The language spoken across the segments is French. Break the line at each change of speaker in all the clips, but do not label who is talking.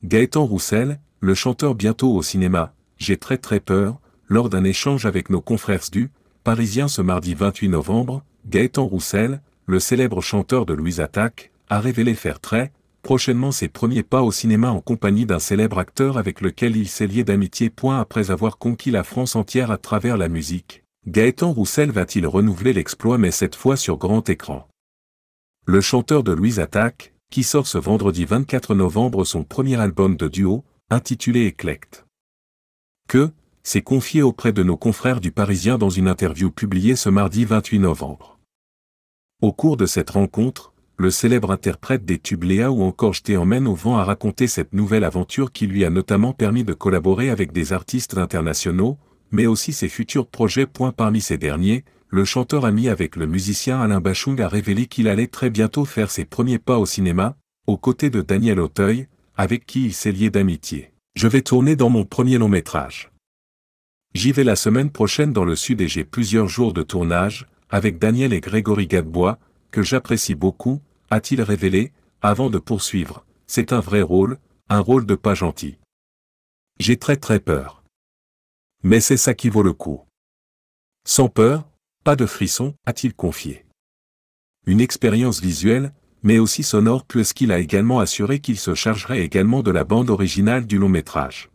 Gaëtan Roussel, le chanteur bientôt au cinéma, j'ai très peur, lors d'un échange avec nos confrères du Parisien ce mardi 28 novembre, Gaëtan Roussel, le célèbre chanteur de Louise Attaque, a révélé faire très prochainement ses premiers pas au cinéma en compagnie d'un célèbre acteur avec lequel il s'est lié d'amitié. Après avoir conquis la France entière à travers la musique, Gaëtan Roussel va-t-il renouveler l'exploit mais cette fois sur grand écran? Le chanteur de Louise Attaque, qui sort ce vendredi 24 novembre son premier album de duo, intitulé Éclecte. S'est confié auprès de nos confrères du Parisien dans une interview publiée ce mardi 28 novembre. Au cours de cette rencontre, le célèbre interprète des tubes Léa ou encore Je t'emmène au vent a raconté cette nouvelle aventure qui lui a notamment permis de collaborer avec des artistes internationaux, mais aussi ses futurs projets. Parmi ces derniers, le chanteur ami avec le musicien Alain Bachung a révélé qu'il allait très bientôt faire ses premiers pas au cinéma, aux côtés de Daniel Auteuil, avec qui il s'est lié d'amitié. Je vais tourner dans mon premier long métrage. J'y vais la semaine prochaine dans le sud et j'ai plusieurs jours de tournage, avec Daniel et Grégory Gadebois, que j'apprécie beaucoup, a-t-il révélé, avant de poursuivre. C'est un vrai rôle, un rôle de pas gentil. J'ai très peur. Mais c'est ça qui vaut le coup. Sans peur, pas de frisson, a-t-il confié. Une expérience visuelle, mais aussi sonore puisqu'il a également assuré qu'il se chargerait également de la bande originale du long métrage.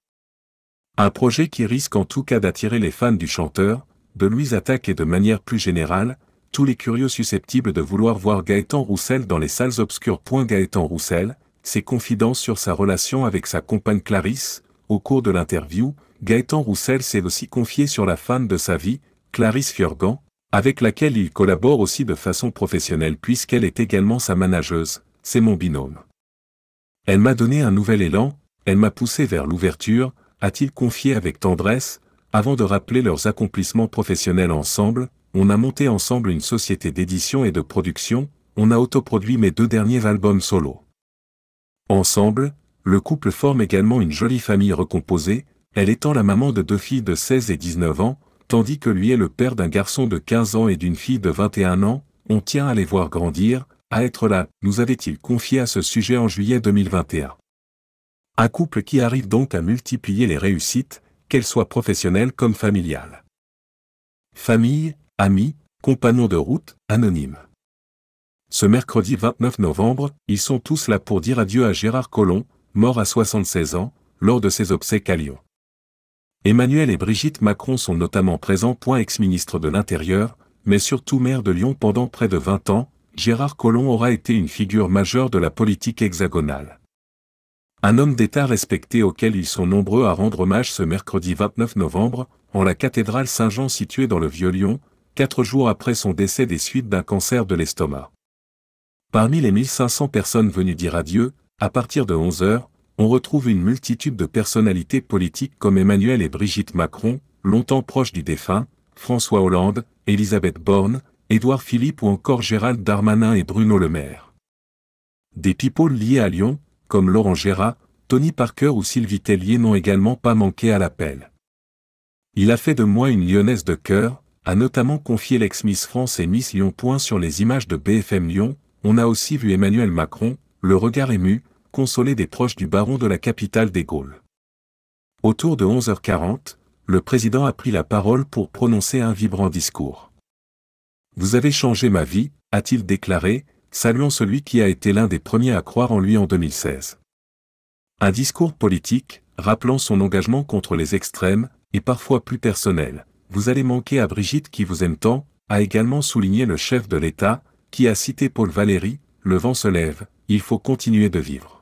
Un projet qui risque en tout cas d'attirer les fans du chanteur, de Louise Attaque et de manière plus générale, tous les curieux susceptibles de vouloir voir Gaëtan Roussel dans les salles obscures. Gaëtan Roussel, ses confidences sur sa relation avec sa compagne Clarisse. Au cours de l'interview, Gaëtan Roussel s'est aussi confié sur la femme de sa vie, Clarisse Fiorgan, avec laquelle il collabore aussi de façon professionnelle puisqu'elle est également sa manageuse. C'est mon binôme. Elle m'a donné un nouvel élan, elle m'a poussé vers l'ouverture, a-t-il confié avec tendresse, avant de rappeler leurs accomplissements professionnels ensemble. On a monté ensemble une société d'édition et de production, on a autoproduit mes 2 derniers albums solo. Ensemble, le couple forme également une jolie famille recomposée, elle étant la maman de 2 filles de 16 et 19 ans, tandis que lui est le père d'un garçon de 15 ans et d'une fille de 21 ans, on tient à les voir grandir, à être là, nous avait-il confié à ce sujet en juillet 2021. Un couple qui arrive donc à multiplier les réussites, qu'elles soient professionnelles comme familiales. Famille, amis, compagnons de route, anonymes. Ce mercredi 29 novembre, ils sont tous là pour dire adieu à Gérard Collomb, mort à 76 ans, lors de ses obsèques à Lyon. Emmanuel et Brigitte Macron sont notamment présents. Ex-ministre de l'Intérieur, mais surtout maire de Lyon pendant près de 20 ans, Gérard Collomb aura été une figure majeure de la politique hexagonale. Un homme d'État respecté auquel ils sont nombreux à rendre hommage ce mercredi 29 novembre, en la cathédrale Saint-Jean située dans le Vieux-Lyon, 4 jours après son décès des suites d'un cancer de l'estomac. Parmi les 1500 personnes venues dire adieu, à partir de 11 h, on retrouve une multitude de personnalités politiques comme Emmanuel et Brigitte Macron, longtemps proches du défunt, François Hollande, Elisabeth Borne, Édouard Philippe ou encore Gérald Darmanin et Bruno Le Maire. Des people liés à Lyon, comme Laurent Gérard, Tony Parker ou Sylvie Tellier n'ont également pas manqué à l'appel. Il a fait de moi une lyonnaise de cœur, a notamment confié l'ex-Miss France et Miss Lyon. Sur les images de BFM Lyon, on a aussi vu Emmanuel Macron, le regard ému, consoler des proches du baron de la capitale des Gaules. Autour de 11 h 40, le président a pris la parole pour prononcer un vibrant discours. « Vous avez changé ma vie », a-t-il déclaré, saluant celui qui a été l'un des premiers à croire en lui en 2016. Un discours politique, rappelant son engagement contre les extrêmes, et parfois plus personnel. « Vous allez manquer à Brigitte qui vous aime tant », a également souligné le chef de l'État, qui a cité Paul Valéry, « Le vent se lève, il faut continuer de vivre ».